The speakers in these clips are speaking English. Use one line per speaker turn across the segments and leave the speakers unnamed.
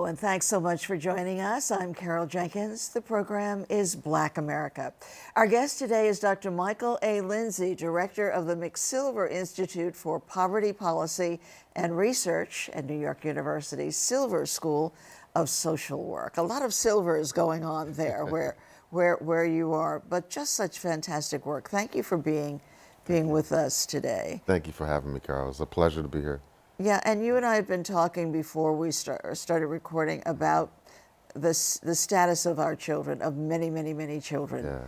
and thanks so much for joining us. I'm Carol Jenkins. The program is Black America. Our guest today is Dr. Michael A. Lindsey, director of the McSilver Institute for Poverty Policy and Research at New York University's Silver School of Social Work. A lot of silver is going on there where you are, but just such fantastic work. Thank you for being with us today.
Thank you for having me, Carol. It's a pleasure to be here.
Yeah, and you and I have been talking before we started recording about the status of our children, of many children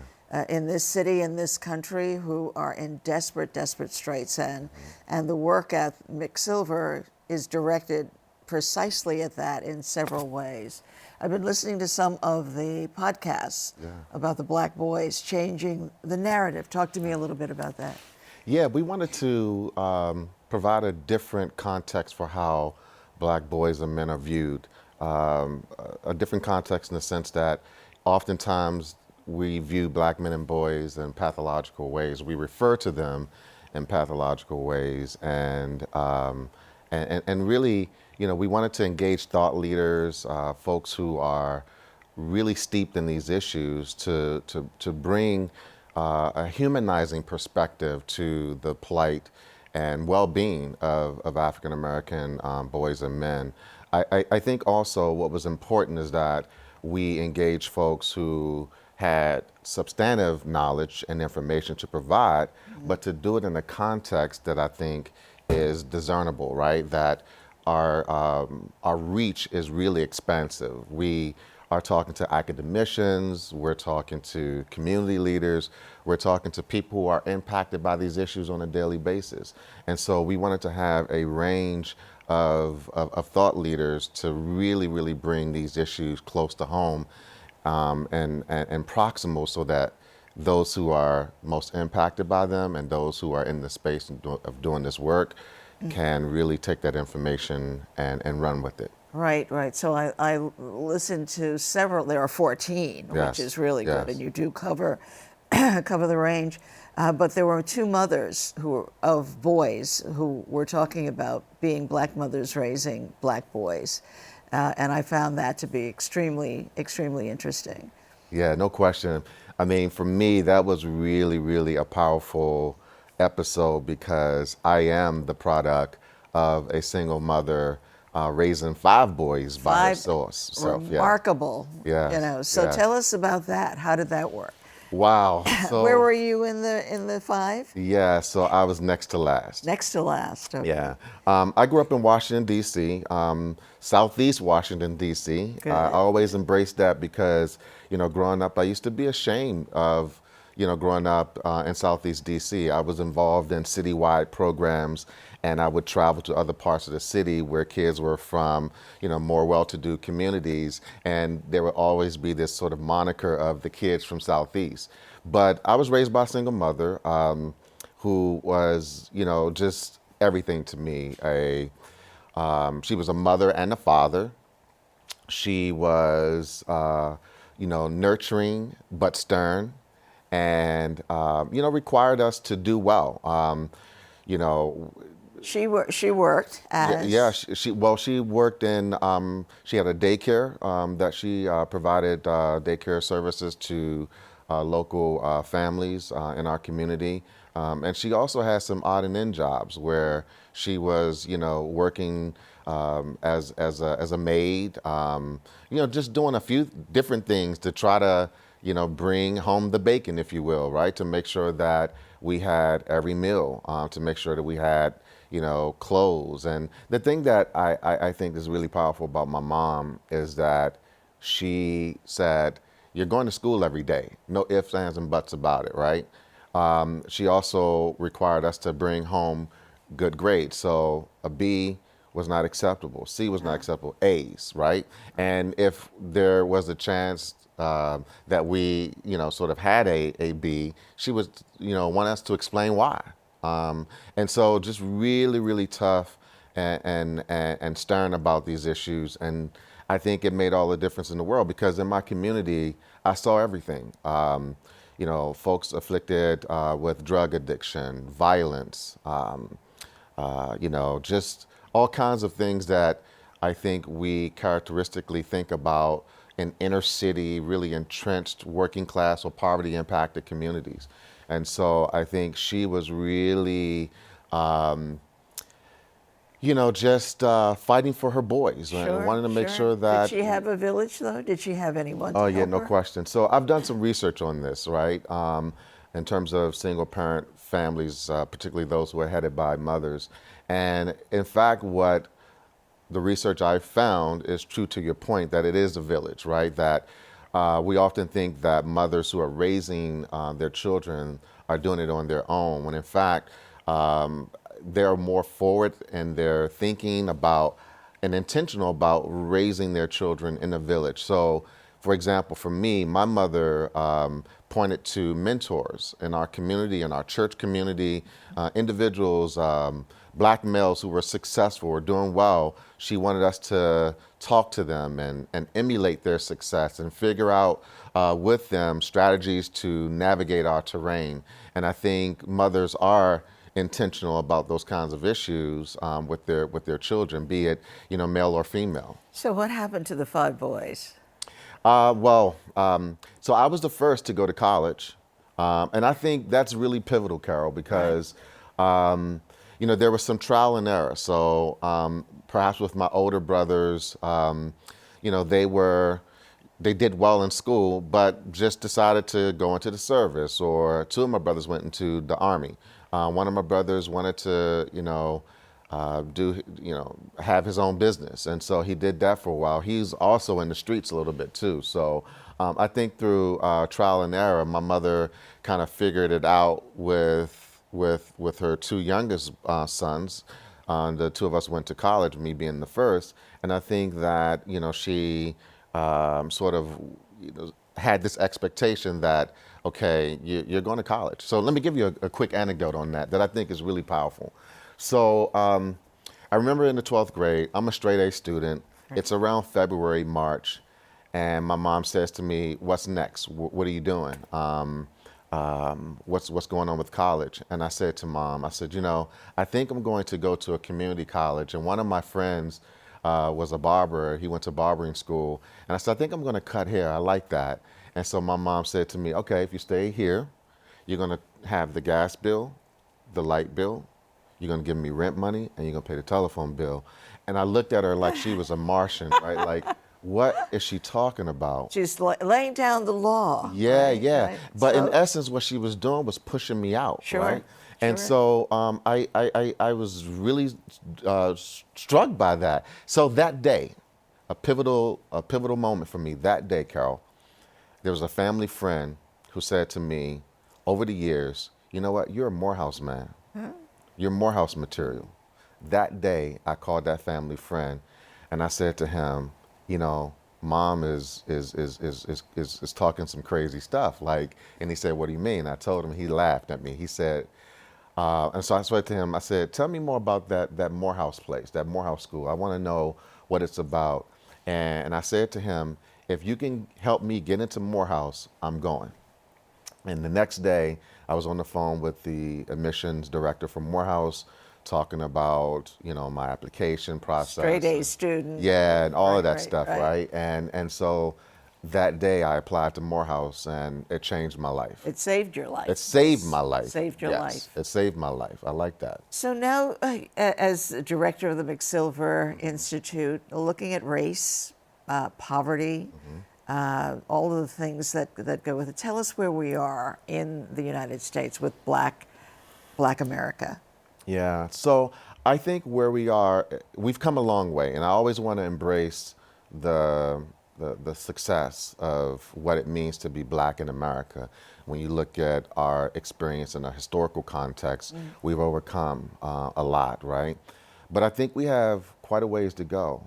in this city, in this country, who are in desperate straits, and the work at McSilver is directed precisely at that in several ways. I've been listening to some of the podcasts about the Black boys changing the narrative. Talk to me a little bit about that.
Yeah, we wanted to provide a different context for how Black boys and men are viewed. A different context in the sense that oftentimes we view Black men and boys in pathological ways. We refer to them in pathological ways, and really, you know, we wanted to engage thought leaders, folks who are really steeped in these issues, to bring a humanizing perspective to the plight and well-being of African American boys and men. I think also what was important is that we engage folks who had substantive knowledge and information to provide, but to do it in a context that I think is discernible, right? That our reach is really expansive. We are talking to academicians, we're talking to community leaders, we're talking to people who are impacted by these issues on a daily basis. And so we wanted to have a range of thought leaders to really bring these issues close to home and proximal, so that those who are most impacted by them and those who are in the space of doing this work can really take that information and run with it.
Right. So I listened to several. There are 14, which is really good, and you do cover the range. But there were two mothers of boys who were talking about being Black mothers raising Black boys, and I found that to be extremely interesting.
Yeah, no question. I mean, for me, that was really a powerful episode, because I am the product of a single mother raising 5 boys by herself.
Remarkable.
Yeah.
You know. So tell us about that. How did that work?
Wow. So,
where were you in the 5?
Yeah. So I was next to last.
Next to last. Okay.
Yeah. I grew up in Washington, D.C., Southeast Washington, D.C. I always embraced that because, you know, growing up, I used to be ashamed of, you know, growing up in Southeast D.C. I was involved in citywide programs, and I would travel to other parts of the city where kids were from, you know, more well-to-do communities, and there would always be this sort of moniker of the kids from Southeast. But I was raised by a single mother who was, you know, just everything to me. She was a mother and a father. She was, you know, nurturing but stern, and you know, required us to do well. You know,
she worked as
she worked in she had a daycare that she provided daycare services to local families in our community, and she also had some odd and end jobs where she was, you know, working as a maid, you know, just doing a few different things to try to, you know, bring home the bacon, if you will, right? To make sure that we had every meal, to make sure that we had, you know, clothes. And the thing that I think is really powerful about my mom is that she said, you're going to school every day. No ifs, ands, and buts about it, right? She also required us to bring home good grades. So a B was not acceptable. C was not acceptable. A's, right? And if there was a chance that we, you know, sort of had a B, she would, you know, want us to explain why. And so just really tough and stern about these issues. And I think it made all the difference in the world, because in my community, I saw everything. You know, folks afflicted with drug addiction, violence, you know, just all kinds of things that I think we characteristically think about in inner city, really entrenched working class or poverty impacted communities. And so I think she was really, just fighting for her boys and wanting to make sure that.
Did she have a village, though? Did she have anyone to
Oh, yeah,
help
no
her?
question. So I've done some research on this, right? In terms of single parent families, particularly those who are headed by mothers. And in fact, what the research I found is true to your point that it is a village, right? That we often think that mothers who are raising their children are doing it on their own, when in fact, they're more forward in their thinking about and intentional about raising their children in a village. So, for example, for me, my mother pointed to mentors in our community, in our church community, individuals, black males who were successful or doing well. She wanted us to talk to them and emulate their success and figure out with them strategies to navigate our terrain. And I think mothers are intentional about those kinds of issues with their children, be it male or female.
So what happened to the 5 boys?
So I was the first to go to college, and I think that's really pivotal, Carol, because there was some trial and error. So perhaps with my older brothers, they did well in school, but just decided to go into the service. Or 2 of my brothers went into the Army. One of my brothers wanted to, have his own business. And so he did that for a while. He's also in the streets a little bit too. So I think through trial and error, my mother kind of figured it out with her 2 youngest sons. The 2 of us went to college, me being the first. And I think that, she sort of had this expectation that, okay, you're going to college. So let me give you a quick anecdote on that I think is really powerful. So I remember in the 12th grade, I'm a straight A student. It's around February, March, and my mom says to me, "What's next? What are you doing? What's going on with college?" And I said to Mom, I said, I think I'm going to go to a community college. And one of my friends was a barber. He went to barbering school. And I said, I think I'm going to cut hair. I like that. And so my mom said to me, okay, if you stay here, you're going to have the gas bill, the light bill, you're going to give me rent money, and you're going to pay the telephone bill. And I looked at her like she was a Martian, right? Like, what is she talking about?
She's laying down the law.
Yeah,
right?
yeah.
Right.
But
So,
in essence, what she was doing was pushing me out,
Sure,
right? And
sure.
so I was really struck by that. So that day, a pivotal moment for me that day, Carol, there was a family friend who said to me over the years, you know what, you're a Morehouse man. Huh? You're Morehouse material. That day, I called that family friend and I said to him, Mom is talking some crazy stuff. And he said, what do you mean? I told him, he laughed at me. He said, and so I said to him, I said, tell me more about that Morehouse place, that Morehouse school. I want to know what it's about. And I said to him, if you can help me get into Morehouse, I'm going. And the next day, I was on the phone with the admissions director from Morehouse, talking about, my application process.
Straight A student.
Yeah, and all of that
Right,
stuff,
right.
right? And so that day I applied to Morehouse and it changed my life.
It saved your life.
It saved my life.
Saved your
Yes,
life.
it saved my life. I like that.
So now, as director of the McSilver Institute, looking at race, poverty, all of the things that go with it, tell us where we are in the United States with Black America.
Yeah, so I think where we are, we've come a long way, and I always want to embrace the success of what it means to be Black in America. When you look at our experience in a historical context, we've overcome a lot, right? But I think we have quite a ways to go.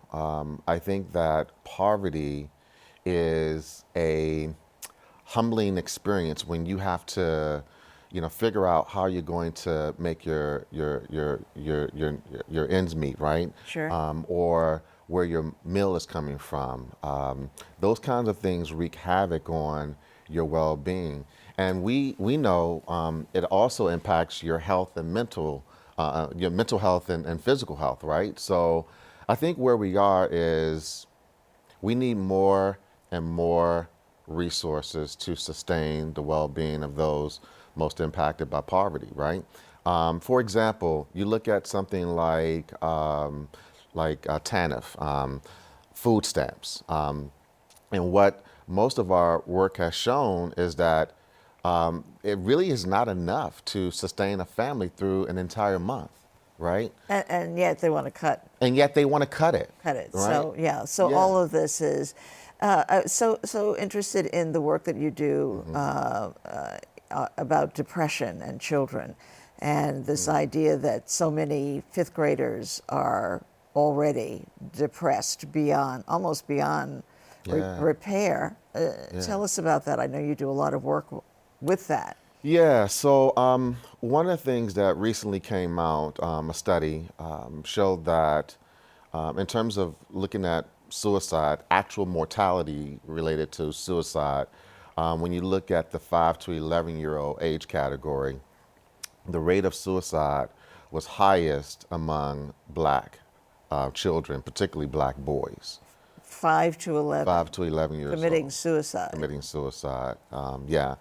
I think that poverty is a humbling experience when you have to figure out how you're going to make your ends meet, right?
Sure.
Or where your meal is coming from. Those kinds of things wreak havoc on your well-being. And we know it also impacts your health and mental health and physical health, right? So I think where we are is we need more and more resources to sustain the well-being of those most impacted by poverty, right? For example, you look at something like TANF, food stamps, and what most of our work has shown is that it really is not enough to sustain a family through an entire month, right?
And yet they want to cut
And yet they want to cut it.
it.
Right?
So yeah, so
Yeah.
all of this is so interested in the work that you do about depression and children, and this idea that so many fifth graders are already depressed almost beyond repair. Tell us about that. I know you do a lot of work with that.
Yeah, so one of the things that recently came out, a study showed that in terms of looking at suicide, actual mortality related to suicide, when you look at the 5 to 11-year-old age category, the rate of suicide was highest among black children, particularly black boys.
5 to 11.
5 to 11 years
committing
old.
suicide.
Committing suicide, yeah.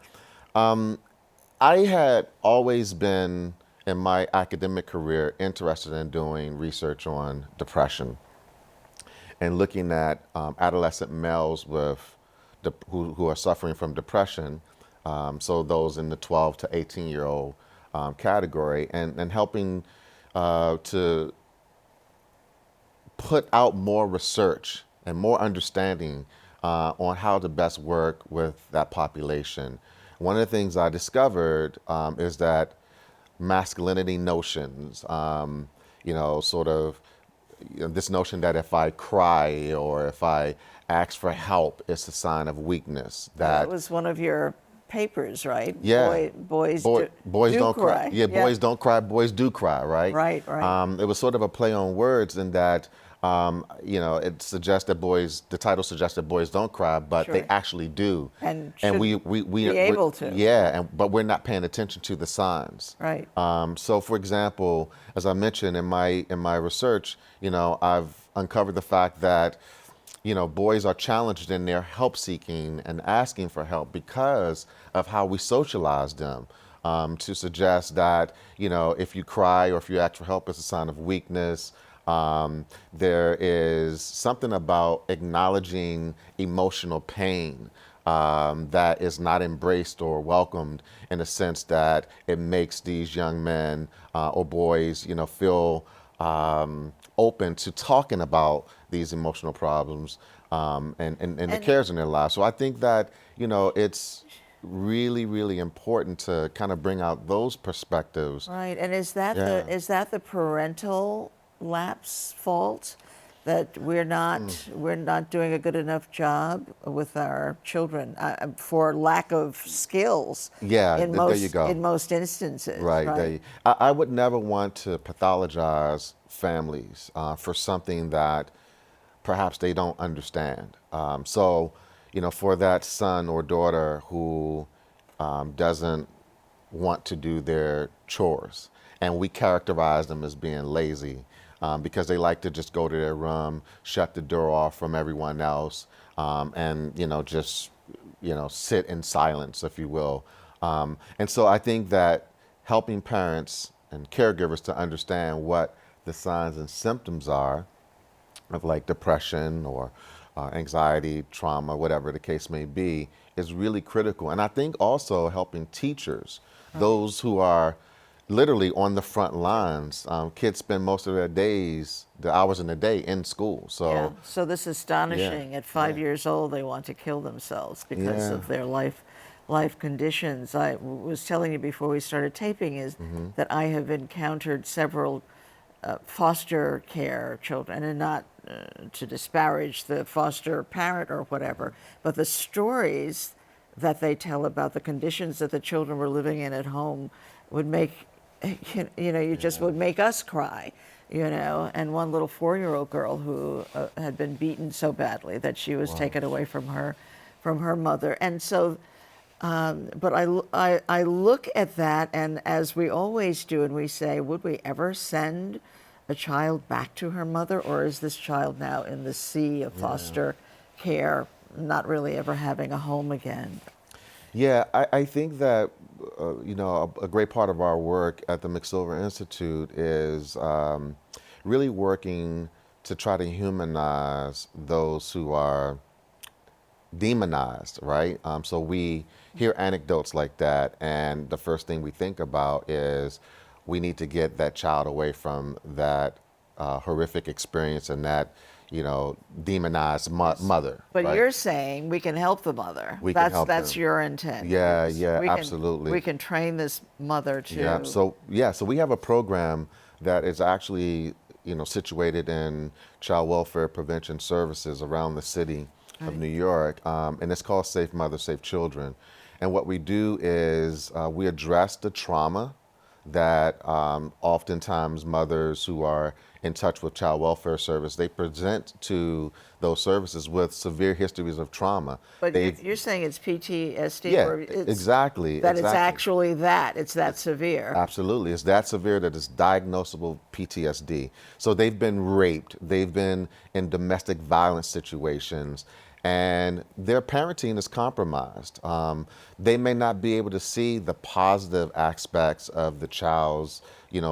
I had always been, in my academic career, interested in doing research on depression and looking at adolescent males who are suffering from depression, so those in the 12 to 18-year-old category, and helping to put out more research and more understanding on how to best work with that population. One of the things I discovered is that masculinity notions, sort of this notion that if I cry or if I ask for help, it's a sign of weakness.
That was one of your papers, right?
Yeah.
Boys
don't cry. Yeah, boys don't cry, boys do cry, right?
Right.
It was sort of a play on words in that, it suggests that the title suggests that boys don't cry, but they actually do.
And
we
be able to.
Yeah, but we're not paying attention to the signs.
Right.
So for example, as I mentioned in my research, I've uncovered the fact that boys are challenged in their help seeking and asking for help because of how we socialize them, to suggest that, if you cry or if you ask for help, it's a sign of weakness. There is something about acknowledging emotional pain that is not embraced or welcomed, in a sense that it makes these young men or boys, feel open to talking about these emotional problems and the cares in their lives. So I think that, it's really, really important to kind of bring out those perspectives.
Right. And is that the parental lapse fault, that we're not doing a good enough job with our children for lack of skills?
Yeah,
there
you go.
In most instances.
Right. I would never want to pathologize families for something that perhaps they don't understand. So, for that son or daughter who doesn't want to do their chores, and we characterize them as being lazy because they like to just go to their room, shut the door off from everyone else, and just sit in silence, if you will. And so I think that helping parents and caregivers to understand what the signs and symptoms are of like depression or anxiety, trauma, whatever the case may be, is really critical. And I think also helping teachers, those who are literally on the front lines. Kids spend most of their days, the hours in the day, in school. So
this is astonishing. At 5 years old, they want to kill themselves because of their life conditions. I was telling you before we started taping is that I have encountered several foster care children, and not to disparage the foster parent or whatever, but the stories that they tell about the conditions that the children were living in at home would make, just would make us cry, and one little 4-year-old girl who had been beaten so badly that she was taken away from her mother. And so, but I look at that, and as we always do, and we say, would we ever send a child back to her mother, or is this child now in the sea of foster care, not really ever having a home again?
Yeah, I think that, a great part of our work at the McSilver Institute is really working to try to humanize those who are demonized, right? So we hear anecdotes like that, and the first thing we think about is we need to get that child away from that horrific experience and that, demonized mother.
But
right?
you're saying we can help the mother.
We can help
That's
them.
your intent.
Yeah,
is
yeah,
we can-
absolutely.
We can train this mother to.
Yeah. So we have a program that is actually, situated in child welfare prevention services around the city of New York, and it's called Safe Mothers, Safe Children. And what we do is we address the trauma that oftentimes mothers who are in touch with child welfare service, they present to those services with severe histories of trauma.
But you're saying it's PTSD?
Yeah,
or it's,
exactly.
That
exactly.
it's actually that. It's that severe.
Absolutely. It's that severe that it's diagnosable PTSD. So they've been raped, they've been in domestic violence situations, and their parenting is compromised. They may not be able to see the positive aspects of the child's,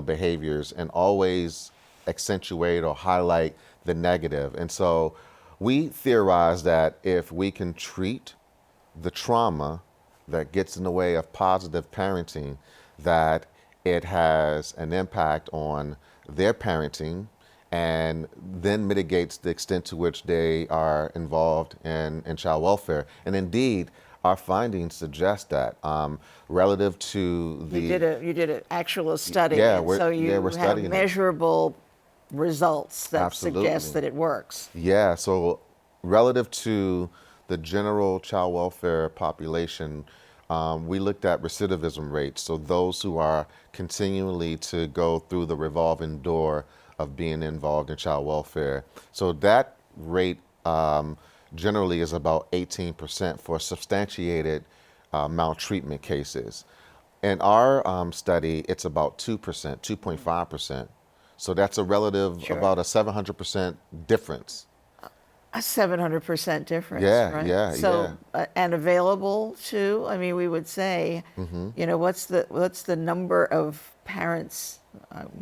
behaviors and always accentuate or highlight the negative. And so we theorize that if we can treat the trauma that gets in the way of positive parenting, that it has an impact on their parenting and then mitigates the extent to which they are involved in child welfare. And indeed, our findings suggest that relative to the...
You did an actual study.
Yeah,
and
we're-
so you
yeah, we're
have
studying it.
measurable results that
Absolutely.
suggest that it works.
Yeah, so relative to the general child welfare population, we looked at recidivism rates, so those who are continually to go through the revolving door of being involved in child welfare. So that rate generally is about 18% for substantiated maltreatment cases. In our study, it's about 2%, 2.5%. So that's a relative, about a 700% difference.
A 700% difference,
Yeah,
right?
yeah,
So, and available to, I mean, we would say, what's the number of parents,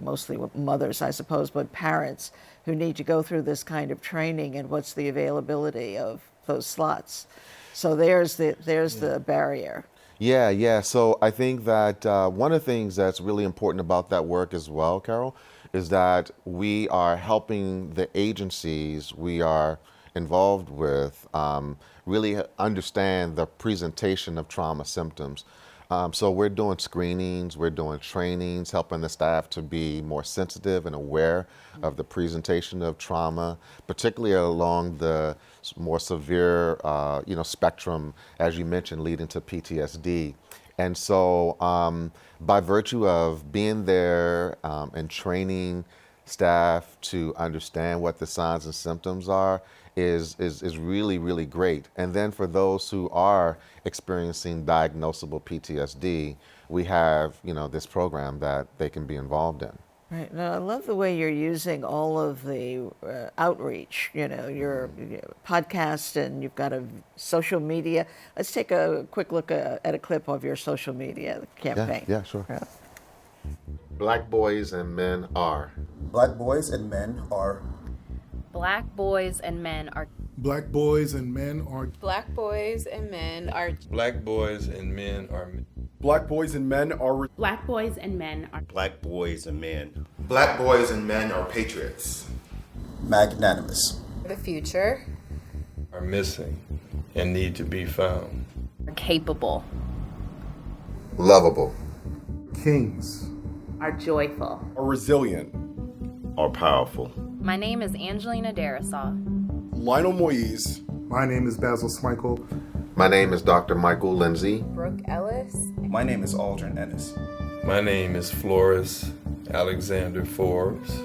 mostly mothers, I suppose, but parents who need to go through this kind of training, and what's the availability of those slots? So there's the barrier.
Yeah. So I think that one of the things that's really important about that work as well, Carol, is that we are helping the agencies we are involved with really understand the presentation of trauma symptoms. So we're doing screenings, we're doing trainings, helping the staff to be more sensitive and aware of the presentation of trauma, particularly along the more severe, spectrum, as you mentioned, leading to PTSD. And so by virtue of being there and training staff to understand what the signs and symptoms are is really, really great. And then for those who are experiencing diagnosable PTSD, we have, this program that they can be involved in.
Right. Now, I love the way you're using all of the outreach, your podcast, and you've got a social media. Let's take a quick look at a clip of your social media campaign.
Yeah, sure. Black boys and men are.
Black boys and men are.
Black boys and men are.
Black boys and men are.
Black boys and men are.
Black boys and men are.
Black boys and men are.
Black boys and men are.
Black boys and men.
Black boys and men are patriots.
Magnanimous.
The future.
Are missing and need to be found.
Are capable.
Lovable.
Kings.
Are joyful.
Are resilient.
Are powerful.
My name is Angelina Darasaw.
Lionel Moise.
My name is Basil Smikle.
My name is Dr. Michael Lindsey.
Brooke Ellis.
My name is Aldrin Ennis.
My name is Flores Alexander Forbes.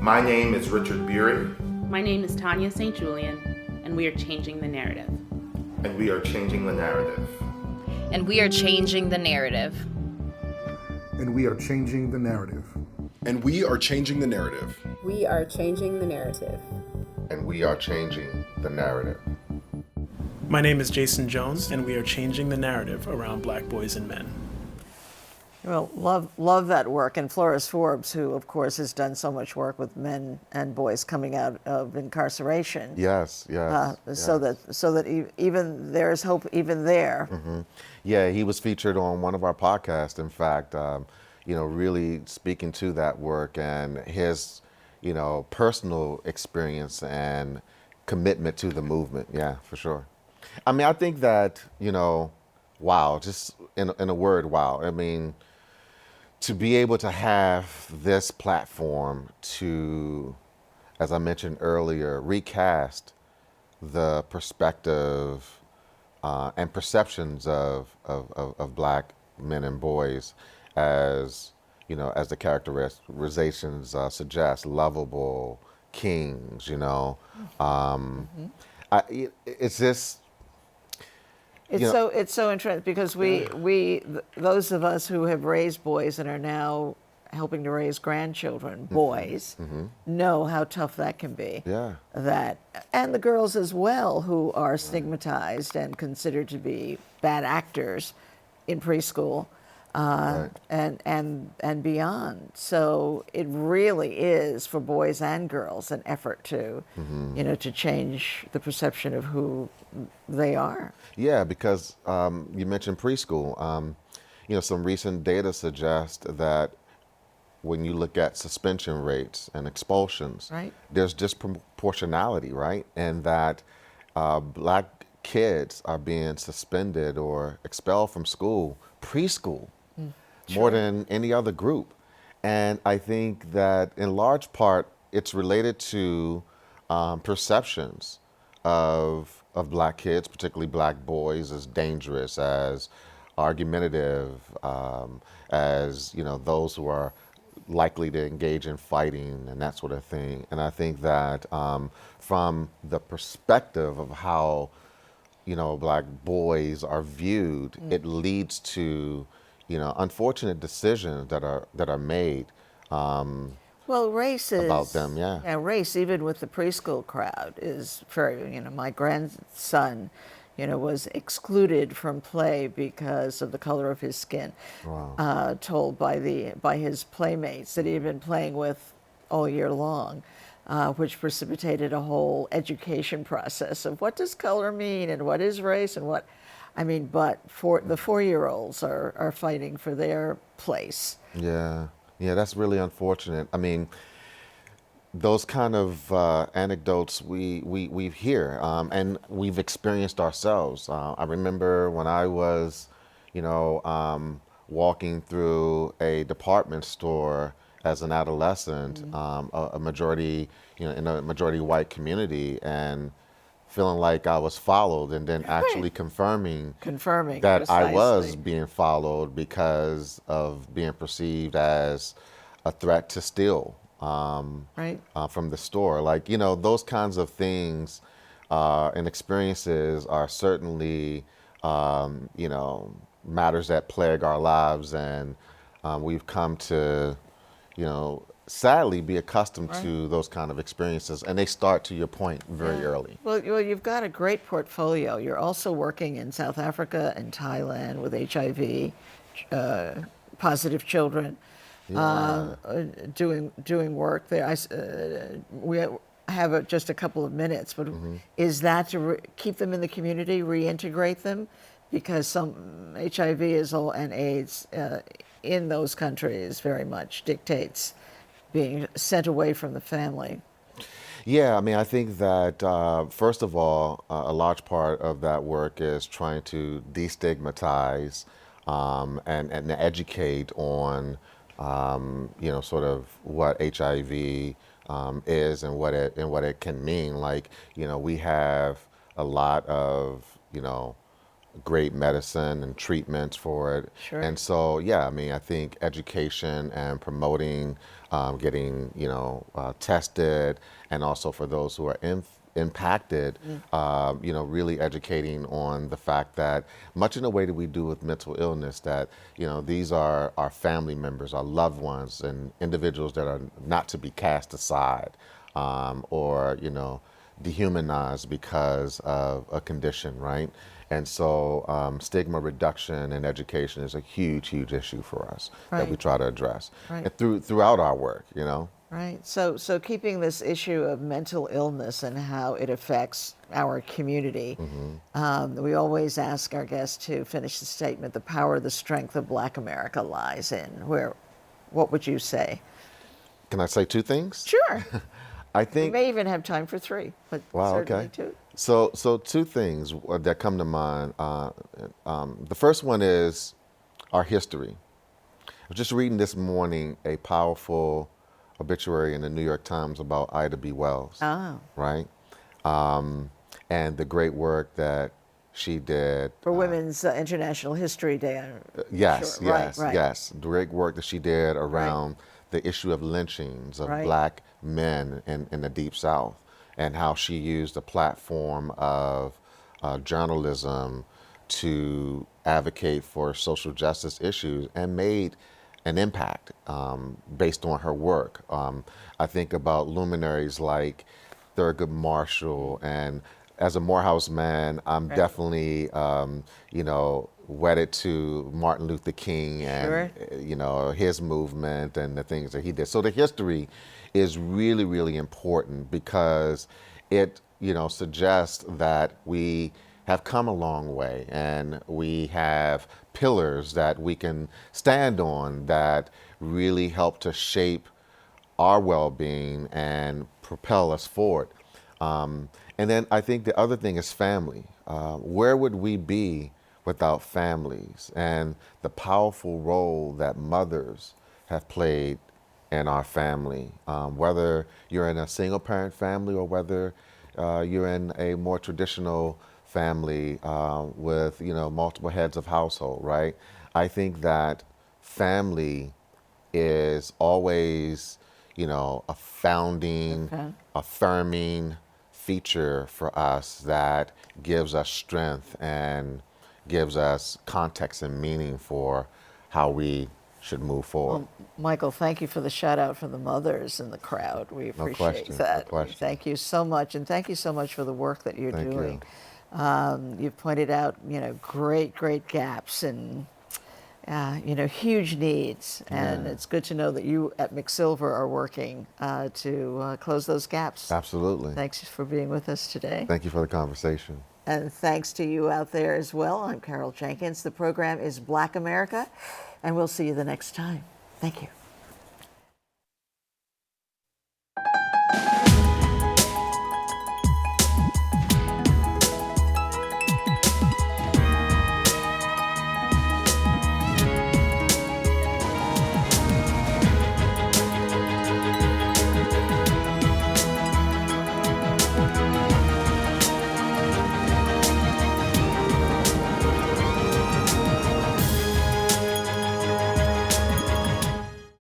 My name is Richard Bury.
My name is Tanya St. Julian, and we are changing the narrative.
And we are changing the narrative.
And we are changing the narrative.
And we are changing the narrative.
And we are changing the narrative.
We are changing the narrative.
And we are changing the narrative.
My name is Jason Jones, and we are changing the narrative around Black boys and men.
Well, love that work. And Flores Forbes, who, of course, has done so much work with men and boys coming out of incarceration.
Yes.
So that even there is hope even there.
Mm-hmm. Yeah, he was featured on one of our podcasts, in fact, really speaking to that work and his, personal experience and commitment to the movement. Yeah, for sure. I mean, I think that, wow, just in a word, wow. I mean, to be able to have this platform to, as I mentioned earlier, recast the perspective and perceptions of Black men and boys as, as the characterizations suggest, lovable kings, it's just,
it's so interesting because those of us who have raised boys and are now helping to raise grandchildren, boys, know how tough that can be.
Yeah.
And the girls as well, who are stigmatized and considered to be bad actors in preschool and beyond. So it really is for boys and girls an effort to, to change the perception of who they are.
Yeah, because you mentioned preschool. Some recent data suggest that when you look at suspension rates and expulsions, there's disproportionality, right? And that Black kids are being suspended or expelled from school, preschool, more than any other group. And I think that in large part, it's related to perceptions of Black kids, particularly Black boys, as dangerous, as argumentative, as those who are likely to engage in fighting and that sort of thing. And I think that from the perspective of how Black boys are viewed, it leads to unfortunate decisions that are made.
Well, race is
about them, yeah.
Yeah, race, even with the preschool crowd, is very. My grandson, was excluded from play because of the color of his skin.
Wow.
Told by his playmates that he had been playing with all year long, which precipitated a whole education process of what does color mean and what is race and what. But for the 4-year-olds are fighting for their place.
Yeah. Yeah, that's really unfortunate. I mean, those kind of anecdotes we hear and we've experienced ourselves. I remember when I was, walking through a department store as an adolescent, a majority, in a majority white community, and feeling like I was followed, and then actually confirming that
precisely.
I was being followed because of being perceived as a threat to steal from the store. Like, those kinds of things and experiences are certainly, matters that plague our lives, and we've come to, sadly be accustomed to those kind of experiences, and they start, to your point, very early.
Well, you've got a great portfolio. You're also working in South Africa and Thailand with HIV positive children, doing work there. We have just a couple of minutes, but is that to keep them in the community, reintegrate them, because some HIV and AIDS in those countries very much dictates being sent away from the family?
Yeah, I think that, first of all, a large part of that work is trying to destigmatize and educate on, sort of what HIV is and what it can mean. Like, we have a lot of, great medicine and treatments for it.
Sure.
And so, yeah, I think education and promoting, getting, tested, and also for those who are impacted, really educating on the fact that much in the way that we do with mental illness, that, these are our family members, our loved ones, and individuals that are not to be cast aside or, dehumanized because of a condition, right? And so stigma reduction and education is a huge, huge issue for us that we try to address and throughout our work,
Right. So keeping this issue of mental illness and how it affects our community, we always ask our guests to finish the statement, the power, the strength of Black America lies in. What would you say?
Can I say two things?
Sure.
I think
we may even have time for three, but certainly two.
So two things that come to mind. The first one is our history. I was just reading this morning a powerful obituary in the New York Times about Ida B. Wells, right? And the great work that she did.
For Women's International History Day.
Yes,
sure.
yes. The great work that she did around the issue of lynchings of Black men in the Deep South, and how she used a platform of journalism to advocate for social justice issues and made an impact based on her work. I think about luminaries like Thurgood Marshall, and as a Morehouse man, I'm definitely, wedded to Martin Luther King and, his movement and the things that he did. So the history is really, really important because it, suggests that we have come a long way and we have pillars that we can stand on that really help to shape our well-being and propel us forward. And then I think the other thing is family. Where would we be without families and the powerful role that mothers have played in our family, whether you're in a single parent family or whether you're in a more traditional family with multiple heads of household, right? I think that family is always a founding, affirming feature for us that gives us strength and gives us context and meaning for how we should move forward.
Well, Michael, thank you for the shout out for the mothers in the crowd. We appreciate that.
No question.
Thank you so much, and thank you so much for the work that you're doing. You've pointed out, great gaps and, huge needs, and it's good to know that you at McSilver are working to close those gaps.
Absolutely.
Thanks for being with us today.
Thank you for the conversation.
And thanks to you out there as well. I'm Carol Jenkins. The program is Black America, and we'll see you the next time. Thank you.